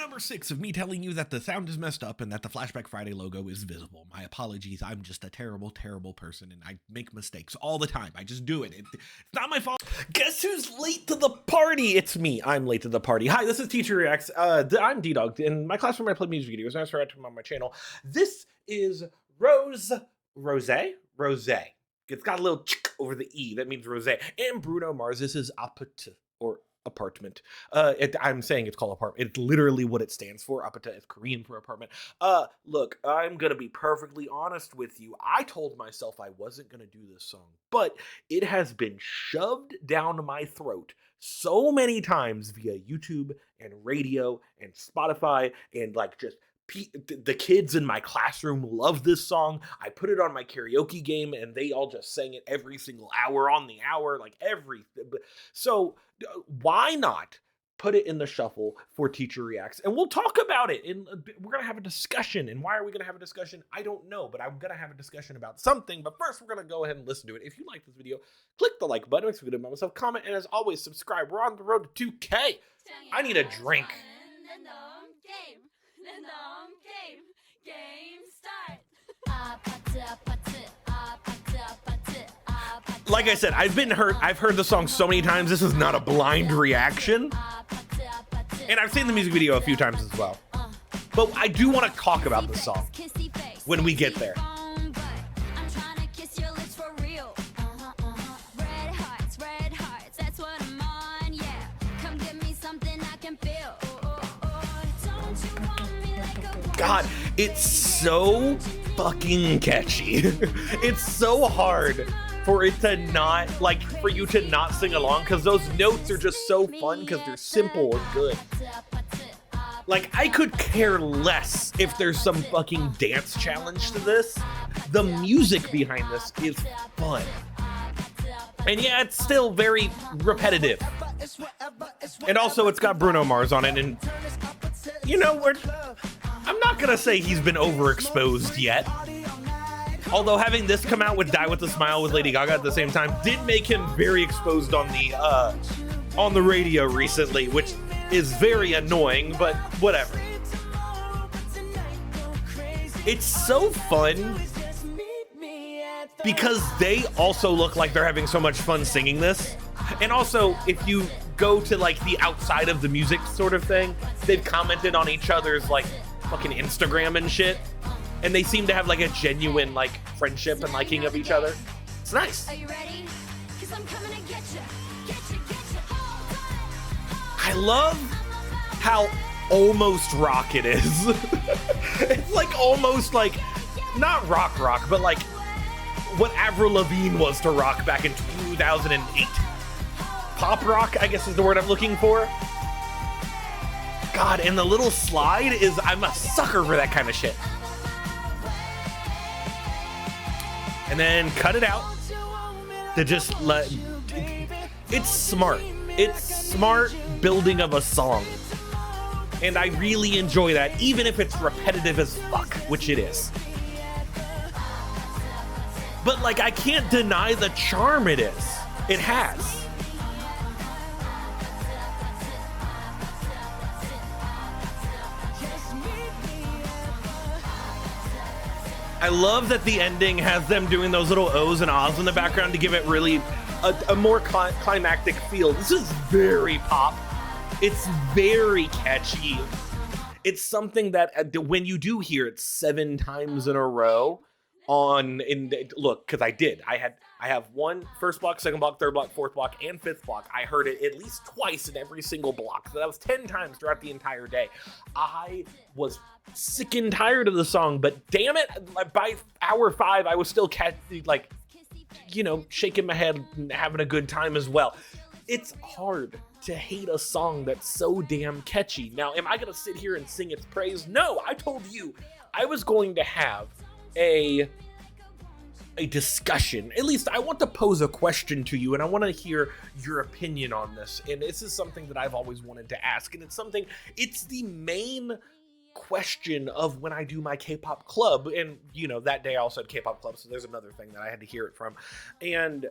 number 6 of me telling you that the sound is messed up and that the Flashback Friday logo is visible. My apologies. I'm just a terrible, terrible person and I make mistakes all the time. I just do it. It's not my fault. Guess who's late to the party? It's me. I'm late to the party. Hi, this is Teacher Reacts. I'm Ddog. In my classroom, I play music videos. I subscribe to them on my channel. This is Rose. It's got a little chick over the E. That means Rose. And Bruno Mars. This is APT, or apartment. I'm saying it's called apartment. It's literally what it stands for. APT is Korean for apartment. Look, I'm gonna be perfectly honest with you. I told myself I wasn't gonna do this song, but it has been shoved down my throat so many times via YouTube and radio and Spotify and like just the kids in my classroom love this song. I put it on my karaoke game and they all just sang it every single hour on the hour, like everything. So why not put it in the shuffle for Teacher Reacts? And we'll talk about it. And we're going to have a discussion. And why are we going to have a discussion? I don't know, but I'm going to have a discussion about something. But first, we're going to go ahead and listen to it. If you like this video, click the like button. Makes me good about myself. Comment. And as always, subscribe. We're on the road to 2K. I need a drink. Like I said, I've heard the song so many times. This is not a blind reaction. And I've seen the music video a few times as well. But I do want to talk about the song when we get there. God, it's so fucking catchy. It's so hard for it to not, like, for you to not sing along, because those notes are just so fun because they're simple and good. Like, I could care less if there's some fucking dance challenge to this. The music behind this is fun. And yeah, it's still very repetitive. And also, it's got Bruno Mars on it, and, you know, I'm not gonna say he's been overexposed yet. Although having this come out with Die With A Smile with Lady Gaga at the same time did make him very exposed on the radio recently, which is very annoying, but whatever. It's so fun because they also look like they're having so much fun singing this. And also, if you go to like the outside of the music sort of thing, they've commented on each other's like fucking Instagram and shit. And they seem to have like a genuine like friendship and liking of each other. It's nice. Are you ready? 'Cause I'm coming to get you. I love how almost rock it is. It's like almost like not rock, but like what Avril Lavigne was to rock back in 2008. Pop rock, I guess is the word I'm looking for. God, and the little slide is, I'm a sucker for that kind of shit. And then cut it out to just let, it's smart. It's smart building of a song. And I really enjoy that, even if it's repetitive as fuck, which it is. But like, I can't deny the charm it is. It has. I love that the ending has them doing those little O's and Ahs in the background to give it really a more climactic feel. This is very pop. It's very catchy. It's something that when you do hear it 7 times in a row look, because I have one first block, second block, third block, fourth block, and fifth block. I heard it at least twice in every single block. So that was 10 times throughout the entire day. I was sick and tired of the song, but damn it, by hour 5, I was still shaking my head and having a good time as well. It's hard to hate a song that's so damn catchy. Now, am I gonna sit here and sing its praise? No, I told you I was going to have a discussion. At least I want to pose a question to you, and I want to hear your opinion on this. And this is something that I've always wanted to ask, and it's the main question of when I do my K-pop club. And you know, that day I also had K-pop club, so there's another thing that I had to hear it from. And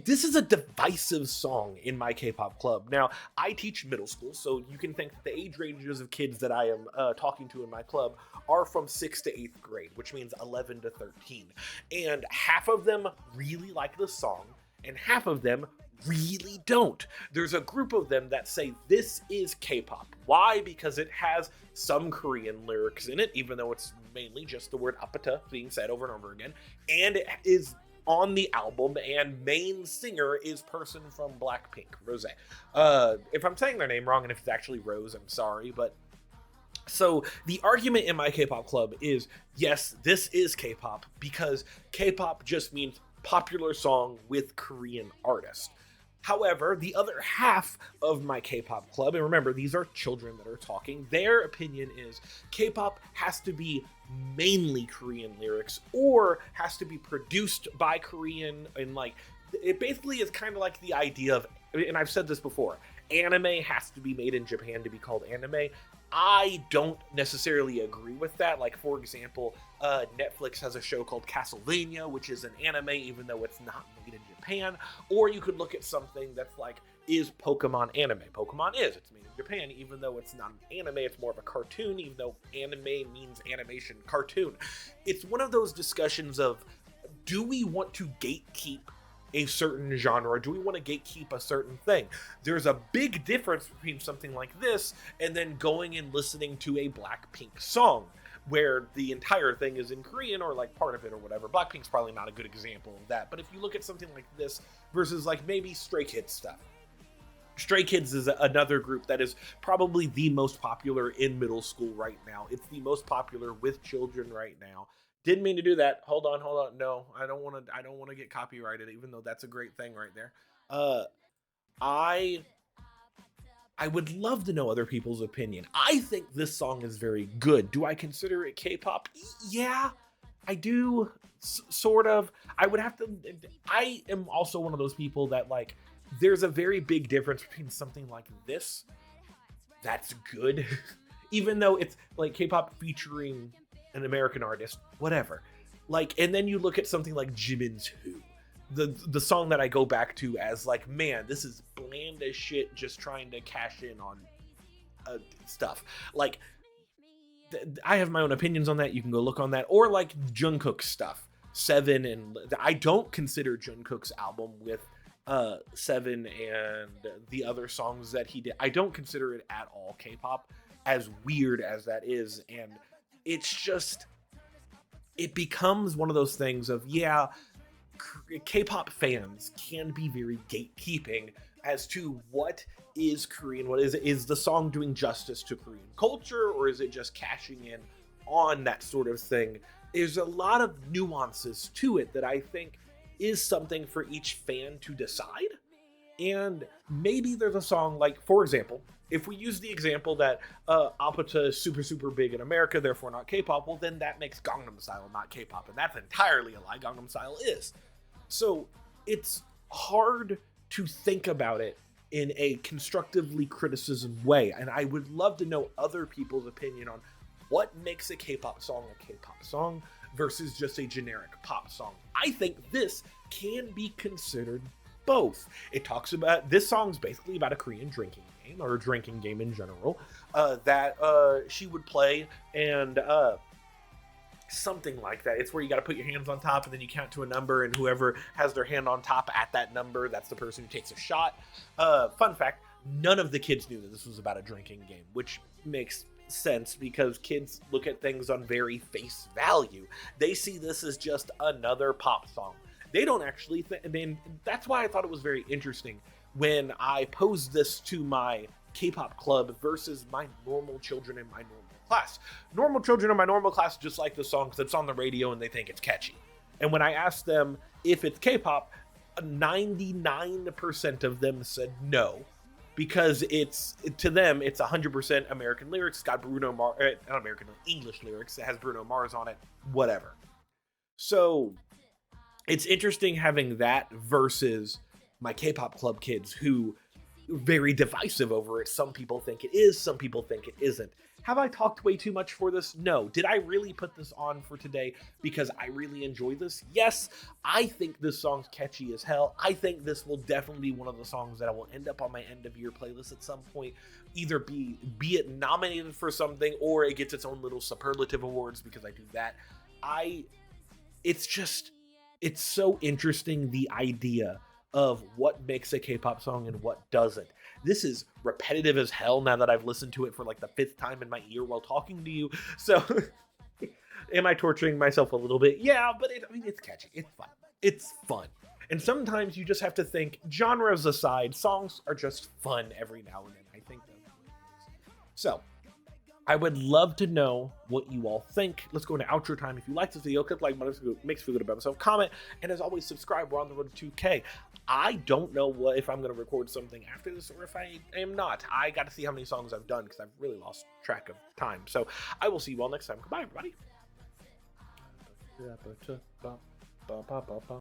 this is a divisive song in my K-pop club. Now, I teach middle school, so you can think that the age ranges of kids that I am talking to in my club are from 6th to 8th grade, which means 11 to 13. And half of them really like the song, and half of them really don't. There's a group of them that say this is K-pop. Why? Because it has some Korean lyrics in it, even though it's mainly just the word APT being said over and over again, and it is on the album, and main singer is person from Blackpink, Rose. If I'm saying their name wrong, and if it's actually Rose, I'm sorry, but so the argument in my K-pop club is, yes, this is K-pop, because K-pop just means popular song with Korean artist. However, the other half of my K-pop club, and remember, these are children that are talking, their opinion is K-pop has to be mainly Korean lyrics, or has to be produced by Korean, and like, it basically is kind of like the idea of, and I've said this before, anime has to be made in Japan to be called anime. I don't necessarily agree with that. Like, for example, Netflix has a show called Castlevania, which is an anime, even though it's not made in Japan. Or you could look at something that's like, is Pokemon anime? Pokemon is. It's made in Japan, even though it's not an anime. It's more of a cartoon, even though anime means animation cartoon. It's one of those discussions of, do we want to gatekeep a certain genre? Do we want to gatekeep a certain thing? There's a big difference between something like this and then going and listening to a Blackpink song where the entire thing is in Korean, or like part of it or whatever. Blackpink's probably not a good example of that, but if you look at something like this versus like maybe Stray Kids stuff. Stray Kids is another group that is probably the most popular in middle school right now. It's the most popular with children right now. Didn't mean to do that. Hold on. No, I don't want to get copyrighted, even though that's a great thing right there. Uh, I would love to know other people's opinion. I think this song is very good. Do I consider it K-pop? Yeah, I do. Sort of. I would have to. I am also one of those people that like. There's a very big difference between something like this, that's good, even though it's like K-pop featuring an American artist, whatever. Like, and then you look at something like Jimin's Who, the song that I go back to as like, man, this is bland as shit, just trying to cash in on stuff. Like, I have my own opinions on that. You can go look on that, or like Jungkook's stuff, Seven, and I don't consider Jungkook's album with Seven and the other songs that he did, I don't consider it at all K-pop, as weird as that is. And it's just, it becomes one of those things of, yeah, K-pop fans can be very gatekeeping as to what is Korean, what is the song doing justice to Korean culture, or is it just cashing in on that sort of thing. There's a lot of nuances to it that I think is something for each fan to decide. And maybe there's a song like, for example, if we use the example that APT is super, super big in America, therefore not K-pop, well, then that makes Gangnam Style not K-pop. And that's entirely a lie. Gangnam Style is. So it's hard to think about it in a constructively criticism way. And I would love to know other people's opinion on what makes a K-pop song a K-pop song versus just a generic pop song. I think this can be considered both. It talks about, this song's basically about a Korean drinking game, or a drinking game in general, that she would play, and something like that. It's where you got to put your hands on top and then you count to a number, and whoever has their hand on top at that number, that's the person who takes a shot. Fun fact, none of the kids knew that this was about a drinking game, which makes sense because kids look at things on very face value. They see this as just another pop song. They don't actually think, I mean, that's why I thought it was very interesting when I posed this to my K-pop club versus my normal children in my normal class. Normal children in my normal class just like the song because it's on the radio and they think it's catchy. And when I asked them if it's K-pop, 99% of them said no, because it's, to them, it's 100% American lyrics. It's got Bruno Mars, not American, English lyrics. It has Bruno Mars on it, whatever. So it's interesting having that versus my K-pop club kids who very divisive over it. Some people think it is, some people think it isn't. Have I talked way too much for this? No. Did I really put this on for today because I really enjoy this? Yes. I think this song's catchy as hell. I think this will definitely be one of the songs that I will end up on my end of year playlist at some point. Either be it nominated for something or it gets its own little superlative awards because I do that. It's so interesting, the idea of what makes a K-pop song and what doesn't. This is repetitive as hell now that I've listened to it for like the 5th time in my ear while talking to you. So am I torturing myself a little bit? Yeah, but it's catchy. It's fun. It's fun. And sometimes you just have to think, genres aside, songs are just fun every now and then. I think that's what it is. So I would love to know what you all think. Let's go into outro time. If you like this video, click like button, makes me feel good about myself. Comment, and as always, subscribe. We're on the road to 2K. I don't know if I'm going to record something after this or if I am not. I got to see how many songs I've done because I've really lost track of time. So I will see you all next time. Goodbye, everybody.